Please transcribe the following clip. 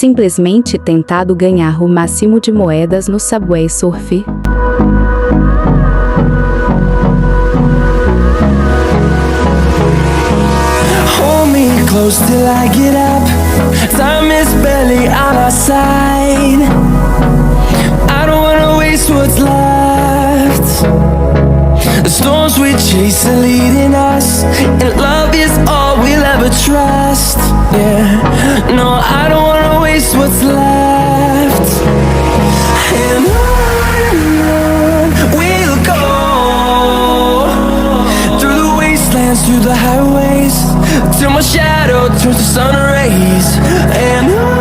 simplesmente tentado ganhar o máximo de moedas no Subway Surf? Hold me close till I get up. Time is barely on our side. I don't wanna waste what's left. The storms we chase are leading us, and love is all we'll ever trust. Yeah, no, I don't wanna waste what's left. And on we'll go, through the wastelands, through the highways, till my shadow turns to sun rays. And on